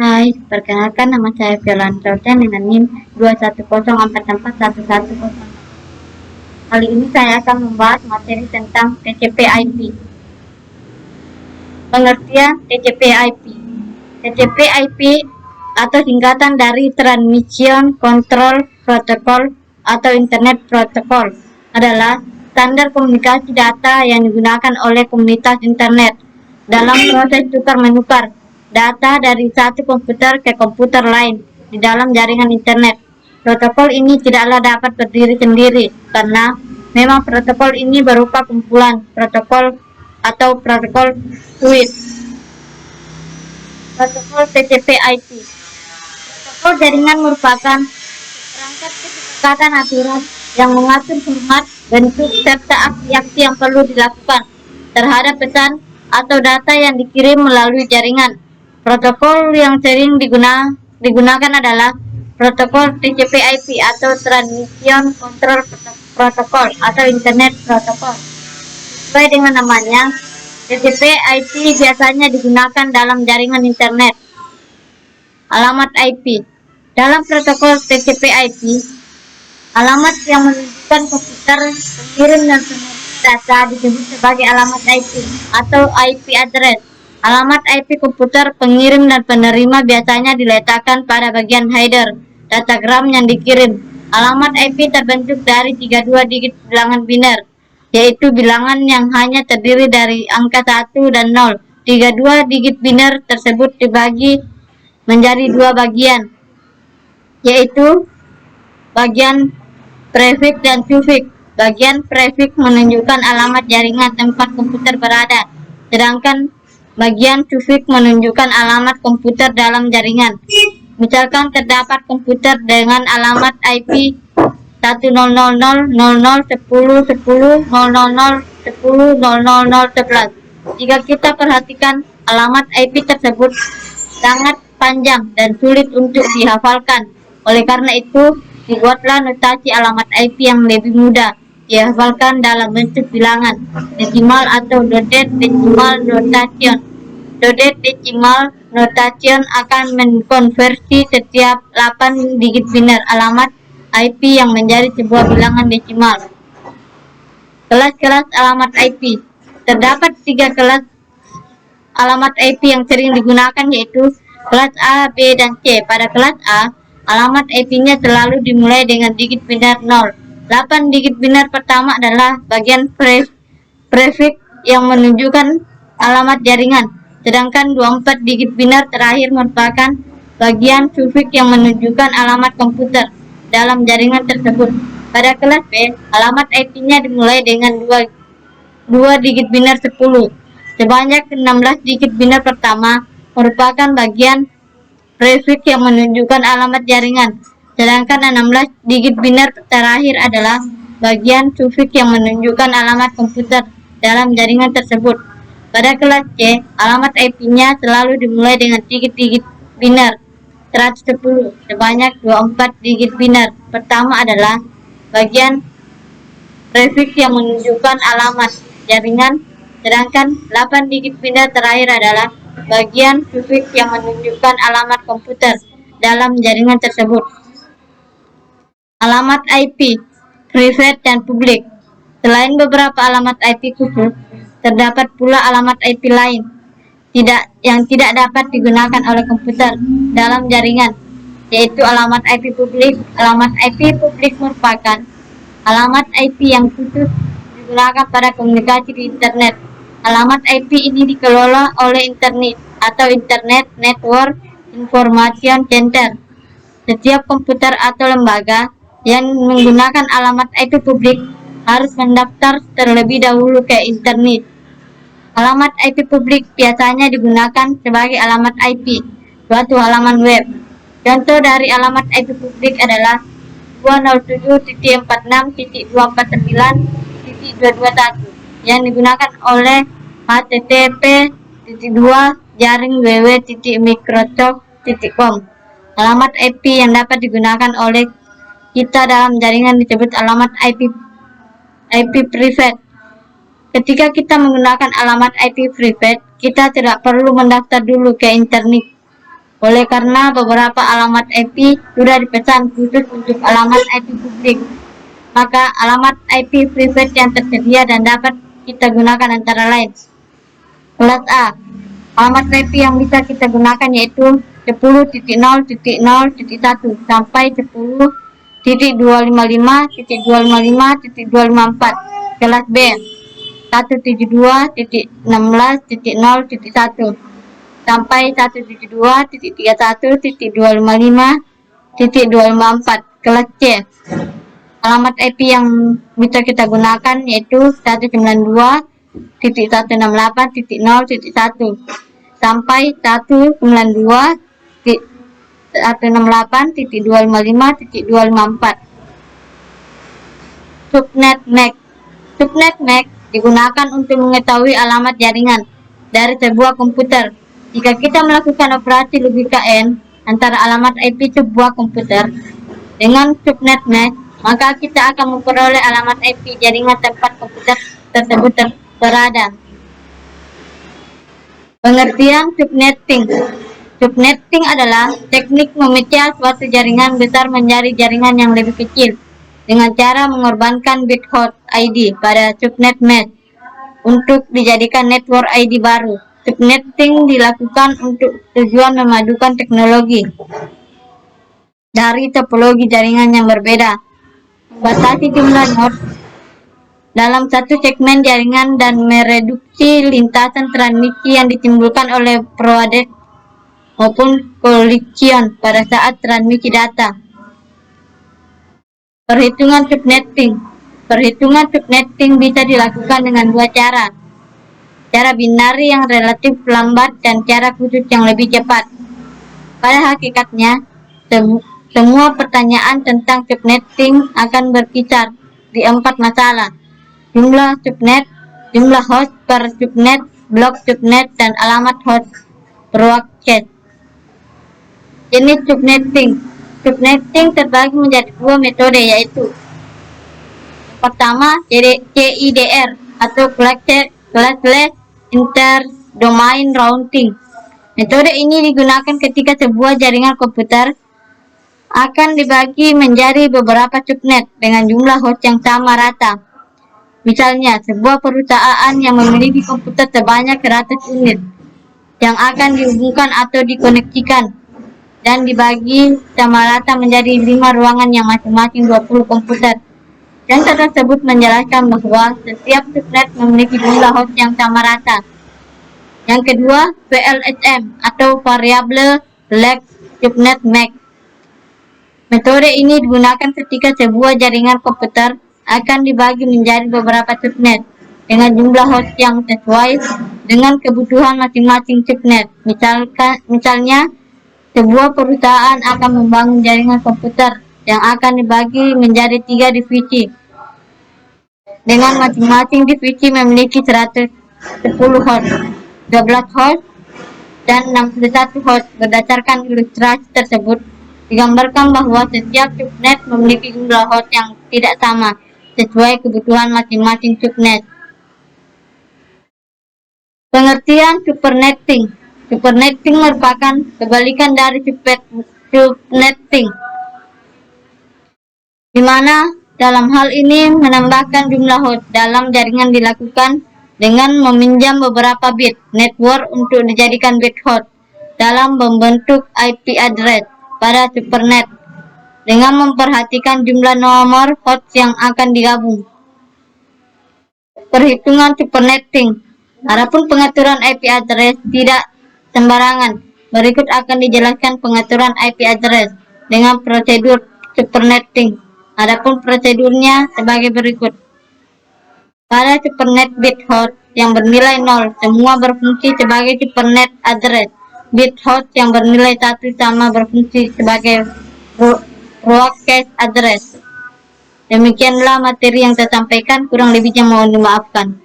Hai, perkenalkan nama saya Violanto dengan NIM 210441110. Kali ini saya akan membahas materi tentang TCP/IP. Pengertian TCP/IP. TCP/IP atau singkatan dari Transmission Control Protocol atau Internet Protocol adalah standar komunikasi data yang digunakan oleh komunitas internet dalam proses tukar-menukar data dari satu komputer ke komputer lain di dalam jaringan internet. Protokol ini tidaklah dapat berdiri sendiri karena memang protokol ini berupa kumpulan protokol atau protokol switch. Protokol TCP/IP. Protokol jaringan merupakan perangkat kesepakatan aturan yang mengatur format, bentuk, serta aksi-aksi yang perlu dilakukan terhadap pesan atau data yang dikirim melalui jaringan. Protokol yang sering digunakan adalah protokol TCP/IP atau Transmission Control Protocol atau Internet Protocol. Sesuai dengan namanya, TCP/IP biasanya digunakan dalam jaringan internet. Alamat IP. Dalam protokol TCP/IP, alamat yang menunjukkan komputer pengirim dan penerima data disebut sebagai alamat IP atau IP address. Alamat IP komputer pengirim dan penerima biasanya diletakkan pada bagian header datagram yang dikirim. Alamat IP terbentuk dari 32 digit bilangan biner, yaitu bilangan yang hanya terdiri dari angka 1 dan 0. 32 digit biner tersebut dibagi menjadi dua bagian, yaitu bagian prefix dan suffix. Bagian prefix menunjukkan alamat jaringan tempat komputer berada, sedangkan bagian suffix menunjukkan alamat komputer dalam jaringan. Misalkan terdapat komputer dengan alamat IP 10000101000100011. Jika kita perhatikan, alamat IP tersebut sangat panjang dan sulit untuk dihafalkan. Oleh karena itu, dibuatlah notasi alamat IP yang lebih mudah dihafalkan dalam bentuk bilangan desimal atau dotted decimal notation. Dotted decimal notation akan mengkonversi setiap 8 digit biner alamat IP yang menjadi sebuah bilangan desimal. Kelas-kelas alamat IP. Terdapat 3 kelas alamat IP yang sering digunakan, yaitu kelas A, B, dan C. Pada kelas A, alamat IP-nya selalu dimulai dengan digit biner 0. 8 digit biner pertama adalah bagian prefix yang menunjukkan alamat jaringan, sedangkan 24 digit biner terakhir merupakan bagian suffix yang menunjukkan alamat komputer dalam jaringan tersebut. Pada kelas B, alamat IP-nya dimulai dengan 2 digit biner 10. Sebanyak 16 digit biner pertama merupakan bagian prefix yang menunjukkan alamat jaringan, sedangkan 16 digit biner terakhir adalah bagian suffix yang menunjukkan alamat komputer dalam jaringan tersebut. Pada kelas C, alamat IP-nya selalu dimulai dengan digit biner 110. Sebanyak 24 digit biner pertama adalah bagian prefix yang menunjukkan alamat jaringan, sedangkan 8 digit biner terakhir adalah bagian suffix yang menunjukkan alamat komputer dalam jaringan tersebut. Alamat IP, private dan publik. Selain beberapa alamat IP khusus, terdapat pula alamat IP lain yang tidak dapat digunakan oleh komputer dalam jaringan, yaitu alamat IP publik. Alamat IP publik merupakan alamat IP yang khusus digunakan pada komunikasi di internet. Alamat IP ini dikelola oleh Internet atau Internet Network Information Center. Setiap komputer atau lembaga yang menggunakan alamat IP publik harus mendaftar terlebih dahulu ke internet. Alamat IP publik biasanya digunakan sebagai alamat IP suatu halaman web. Contoh dari alamat IP publik adalah 207.46.249.221 yang digunakan oleh http://www.microsoft.com. Alamat IP yang dapat digunakan oleh kita dalam jaringan disebut alamat IP private. Ketika kita menggunakan alamat IP private, kita tidak perlu mendaftar dulu ke internet. Oleh karena beberapa alamat IP sudah dipesan khusus untuk alamat IP publik, maka alamat IP private yang tersedia dan dapat kita gunakan antara lain. Kelas A. Alamat IP yang bisa kita gunakan yaitu 10.0.0.1 sampai 10.255.254. Kelas B. 172.16.0.1 sampai 172.31.255.254. Kelas C. Alamat IP yang bisa kita gunakan yaitu 192.168.0.1 sampai 192.168.255.254. Subnet MAC. Subnet MAC digunakan untuk mengetahui alamat jaringan dari sebuah komputer. Jika kita melakukan operasi logika N antara alamat IP sebuah komputer dengan subnet MAC, maka kita akan memperoleh alamat IP jaringan tempat komputer tersebut berada. Pengertian subnetting. Subnetting adalah teknik memecah suatu jaringan besar menjadi jaringan yang lebih kecil dengan cara mengorbankan bit host ID pada subnet MAC untuk dijadikan network ID baru. Subnetting dilakukan untuk tujuan memadukan teknologi dari topologi jaringan yang berbeda, membatasi jumlah node dalam satu segmen jaringan dan mereduksi lintasan transmisi yang ditimbulkan oleh proadex maupun collision pada saat transmisi data. Perhitungan subnetting. Perhitungan subnetting bisa dilakukan dengan dua cara. Cara binari yang relatif lambat dan cara khusus yang lebih cepat. Pada hakikatnya, semua pertanyaan tentang subnetting akan berkisar di 4 masalah: jumlah subnet, jumlah host per subnet, blok subnet, dan alamat host broadcast. Jenis subnetting. Subnetting terbagi menjadi dua metode, yaitu pertama CIDR atau classless interdomain routing. Metode ini digunakan ketika sebuah jaringan komputer akan dibagi menjadi beberapa subnet dengan jumlah host yang sama rata. Misalnya, sebuah perusahaan yang memiliki komputer sebanyak 100 unit yang akan dihubungkan atau dikoneksikan dan dibagi sama rata menjadi 5 ruangan yang masing-masing 20 komputer. Dan tersebut menjelaskan bahwa setiap subnet memiliki jumlah host yang sama rata. Yang kedua, VLSM atau Variable Length Subnet MAC. Metode ini digunakan ketika sebuah jaringan komputer akan dibagi menjadi beberapa subnet dengan jumlah host yang sesuai dengan kebutuhan masing-masing subnet. Misalnya, sebuah perusahaan akan membangun jaringan komputer yang akan dibagi menjadi 3 divisi dengan masing-masing divisi memiliki 110 host, 12 host, dan 61 host. Berdasarkan ilustrasi tersebut, digambarkan bahwa setiap subnet memiliki jumlah host yang tidak sama sesuai kebutuhan masing-masing subnet. Pengertian supernetting. Supernetting merupakan kebalikan dari subnetting, di mana dalam hal ini menambahkan jumlah host dalam jaringan dilakukan dengan meminjam beberapa bit network untuk dijadikan bit host dalam membentuk IP address pada supernet dengan memperhatikan jumlah nomor host yang akan digabung. Perhitungan supernetting. Adapun pengaturan IP address tidak sembarangan. Berikut akan dijelaskan pengaturan IP address dengan prosedur supernetting. Adapun prosedurnya sebagai berikut. Pada supernet bit host yang bernilai 0 semua berfungsi sebagai supernet address. Bit host yang bernilai 1 sama berfungsi sebagai broadcast address. Demikianlah materi yang saya sampaikan, kurang lebihnya mohon dimaafkan.